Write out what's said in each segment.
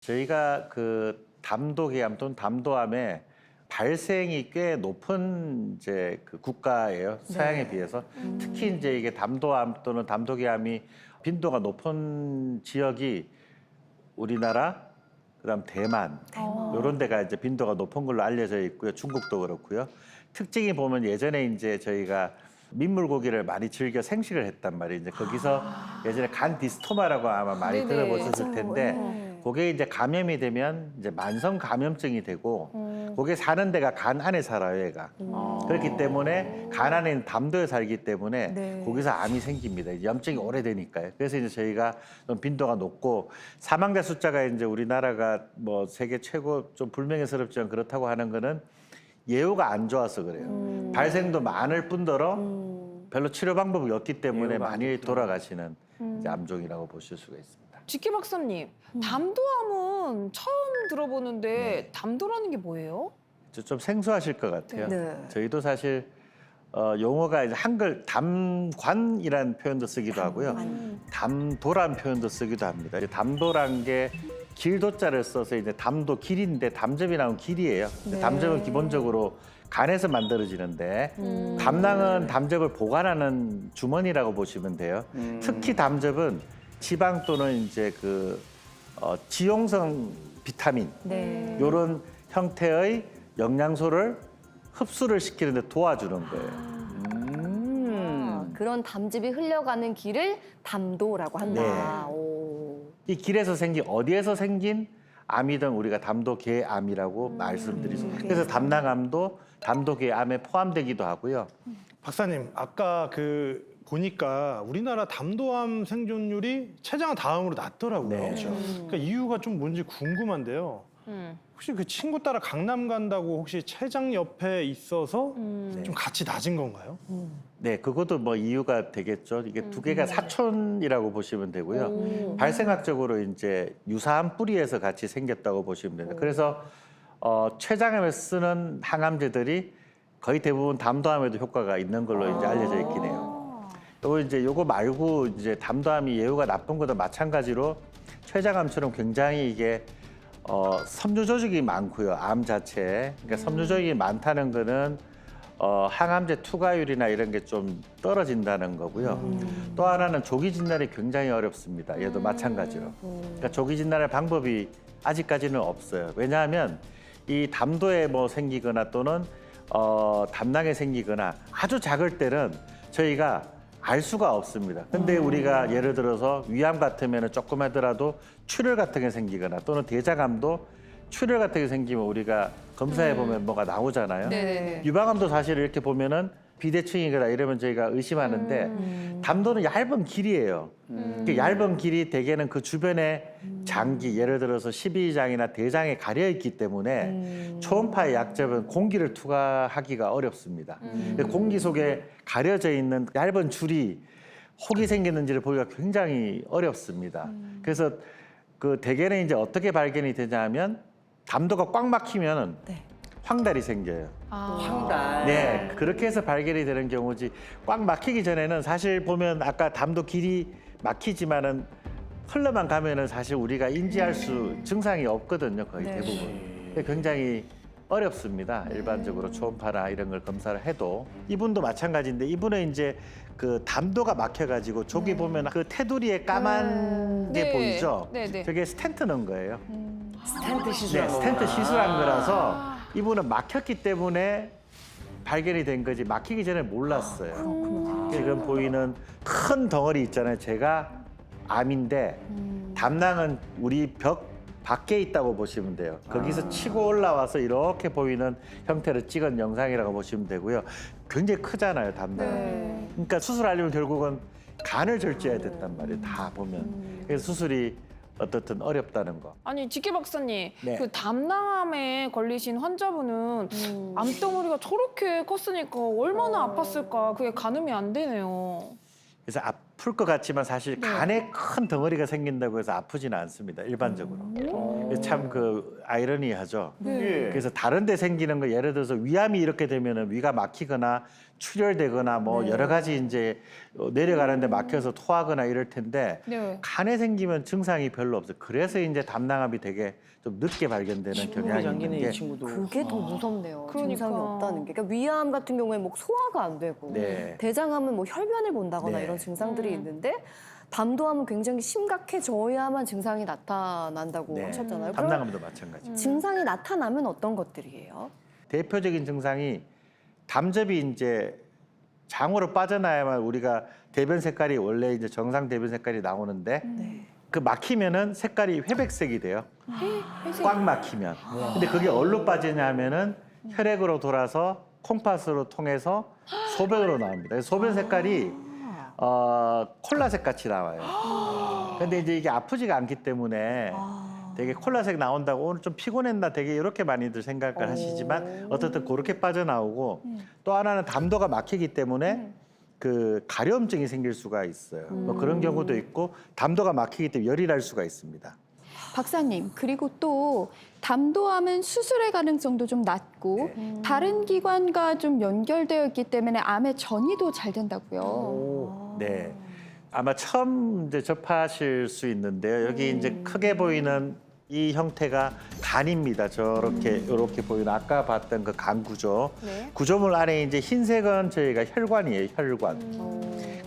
저희가 그 담도계암 또는 담도암의 발생이 꽤 높은 이제 그 국가예요. 서양에 비해서. 특히 이제 이게 담도암 또는 담도계암이 빈도가 높은 지역이 우리나라, 그다음 대만 이런 데가 이제 빈도가 높은 걸로 알려져 있고요. 중국도 그렇고요. 특징이 보면 예전에 이제 저희가 민물고기를 많이 즐겨 생식을 했단 말이에요. 이제 거기서 예전에 간 디스토마라고 아마 많이 네네. 들어보셨을 텐데 네. 그게 이제 감염이 되면 이제 만성 감염증이 되고 거기에 사는 데가 간 안에 살아요, 얘가. 그렇기 때문에 간 안에 있는 담도에 살기 때문에 네. 거기서 암이 생깁니다. 염증이 오래되니까요. 그래서 이제 저희가 좀 빈도가 높고 사망자 숫자가 이제 우리나라가 뭐 세계 최고 좀 불명예스럽지만 그렇다고 하는 거는 예후가 안 좋아서 그래요. 발생도 많을 뿐더러 별로 치료 방법이 없기 때문에 예후가 안 많이 좋구나. 돌아가시는 이제 암종이라고 보실 수가 있습니다. 지키 박사님, 담도암은 처음 들어보는데 담도라는 게 뭐예요? 좀 생소하실 것 같아요. 네. 저희도 사실 용어가 이제 한글 담관이라는 표현도 쓰기도 하고요. 담도란 표현도 쓰기도 합니다. 이제 담도란 게 길도자를 써서 이제 담도 길인데 담즙이 나온 길이에요. 네. 담즙은 기본적으로 간에서 만들어지는데 담낭은 담즙을 보관하는 주머니라고 보시면 돼요. 특히 담즙은 지방 또는 이제 그 지용성 비타민 네. 이런 형태의 영양소를 흡수를 시키는 데 도와주는 거예요. 그런 담즙이 흘러가는 길을 담도라고 한다. 네. 오. 이 길에서 생긴 어디에서 생긴 암이든 우리가 담도계암이라고 말씀드리죠. 그래서 담낭암도 담도계암에 포함되기도 하고요. 박사님, 아까 보니까 우리나라 담도암 생존율이 췌장 다음으로 낮더라고요. 네. 그렇죠. 그러니까 이유가 좀 뭔지 궁금한데요. 혹시 그 친구 따라 강남 간다고 혹시 췌장 옆에 있어서 좀 같이 낮은 건가요? 네, 그것도 뭐 이유가 되겠죠. 이게 두 개가 사촌이라고 보시면 되고요. 발생학적으로 이제 유사한 뿌리에서 같이 생겼다고 보시면 됩니다. 그래서 췌장암에 쓰는 항암제들이 거의 대부분 담도암에도 효과가 있는 걸로 이제 알려져 있긴 해요. 요거 말고 이제 담도암이 예후가 나쁜 것도 마찬가지로 췌장암처럼 굉장히 이게 섬유 조직이 많고요. 암 자체에. 그러니까 섬유 조직이 많다는 거는 항암제 투과율이나 이런 게 좀 떨어진다는 거고요. 또 하나는 조기 진단이 굉장히 어렵습니다. 얘도 마찬가지로. 그러니까 조기 진단의 방법이 아직까지는 없어요. 왜냐하면 이 담도에 뭐 생기거나 또는 담낭에 생기거나 아주 작을 때는 저희가 알 수가 없습니다. 근데 우리가 예를 들어서 위암 같으면 조금 하더라도 출혈 같은 게 생기거나 또는 대장암도 출혈 같은 게 생기면 우리가 검사해 보면 뭐가 나오잖아요. 네네네. 유방암도 사실 이렇게 보면은 비대칭이거나 이러면 저희가 의심하는데 담도는 얇은 길이에요. 그 얇은 길이 대개는 그 주변에 장기, 예를 들어서 12장이나 대장에 가려 있기 때문에 초음파의 약점은 공기를 투과하기가 어렵습니다. 공기 속에 가려져 있는 얇은 줄이 혹이 생겼는지를 보기가 굉장히 어렵습니다. 그래서 그 대개는 이제 어떻게 발견이 되냐면 담도가 꽉 막히면은 황달이 생겨요. 황달. 네, 그렇게 해서 발견이 되는 경우지 꽉 막히기 전에는 사실 보면 아까 담도 길이 막히지만은 흘러만 가면은 사실 우리가 인지할 수 증상이 없거든요, 거의 대부분. 굉장히 어렵습니다. 일반적으로 초음파나 이런 걸 검사를 해도 이분도 마찬가지인데 이분은 이제 그 담도가 막혀가지고 저기 보면 그 테두리에 까만 게 네. 보이죠? 네네. 저게 스텐트 넣은 거예요. 스탠트 시술. 네, 스텐트 시술한 거라서 이분은 막혔기 때문에 발견이 된 거지 막히기 전에 몰랐어요. 지금 보이는 큰 덩어리 있잖아요. 제가 암인데 담낭은 우리 벽 밖에 있다고 보시면 돼요. 거기서 치고 올라와서 이렇게 보이는 형태를 찍은 영상이라고 보시면 되고요. 굉장히 크잖아요, 담낭은. 네. 그러니까 수술하려면 결국은 간을 절제해야 된단 말이에요. 다 보면. 그래서 수술이 어떻든 어렵다는 거. 아니 지키 박사님, 네. 그 담낭암에 걸리신 환자분은 암덩어리가 저렇게 컸으니까 얼마나 아팠을까 그게 가늠이 안 되네요. 그래서 아플 것 같지만 사실 간에 큰 덩어리가 생긴다고 해서 아프지는 않습니다. 일반적으로. 참 그 아이러니하죠. 네. 그래서 다른 데 생기는 거 예를 들어서 위암이 이렇게 되면은 위가 막히거나 출혈되거나 뭐 여러 가지 이제 내려가는데 막혀서 토하거나 이럴 텐데 네. 간에 생기면 증상이 별로 없어요. 그래서 이제 담낭압이 되게 좀 늦게 발견되는 경향이 있는 장기는 이 게 친구도. 그게 더 무섭네요. 그러니까. 증상이 없다는 게. 그러니까 위암 같은 경우에 뭐 소화가 안 되고 네. 대장암은 뭐 혈변을 본다거나 네. 이런 증상들이 있는데 담도암은 굉장히 심각해져야만 증상이 나타난다고 네. 하셨잖아요. 그럼 담낭압도 마찬가지. 증상이 나타나면 어떤 것들이에요? 대표적인 증상이 담즙이 이제 장으로 빠져나야만 우리가 대변 색깔이 원래 이제 정상 대변 색깔이 나오는데 그 막히면은 색깔이 회백색이 돼요. 회색. 꽉 막히면. 근데 그게 어디로 빠지냐면은 혈액으로 돌아서 콩팥으로 통해서 소변으로 나옵니다. 그래서 소변 색깔이 콜라색 같이 나와요. 근데 이제 이게 아프지가 않기 때문에 되게 콜라색 나온다고 오늘 좀 피곤했나 되게 이렇게 많이들 생각을 하시지만 어떻든 그렇게 빠져나오고 또 하나는 담도가 막히기 때문에 그 가려움증이 생길 수가 있어요. 뭐 그런 경우도 있고 담도가 막히기 때문에 열이 날 수가 있습니다. 박사님, 그리고 또 담도암은 수술의 가능성도 좀 낮고 다른 기관과 좀 연결되어 있기 때문에 암의 전이도 잘 된다고요. 네. 아마 처음 이제 접하실 수 있는데요. 여기 이제 크게 보이는 이 형태가 간입니다. 저렇게 이렇게 보이는 아까 봤던 그 간 구조. 네. 구조물 안에 이제 흰색은 저희가 혈관이에요. 혈관.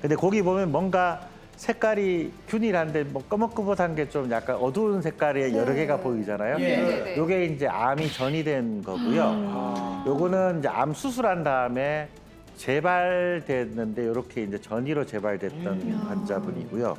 근데 거기 보면 뭔가 색깔이 균일한데 뭐 꺼뭇꺼뭇한 게 좀 약간 어두운 색깔의 여러 개가 보이잖아요. 네네네. 요게 이제 암이 전이된 거고요. 요거는 이제 암 수술한 다음에 재발됐는데 이렇게 이제 전이로 재발됐던 환자분이고요.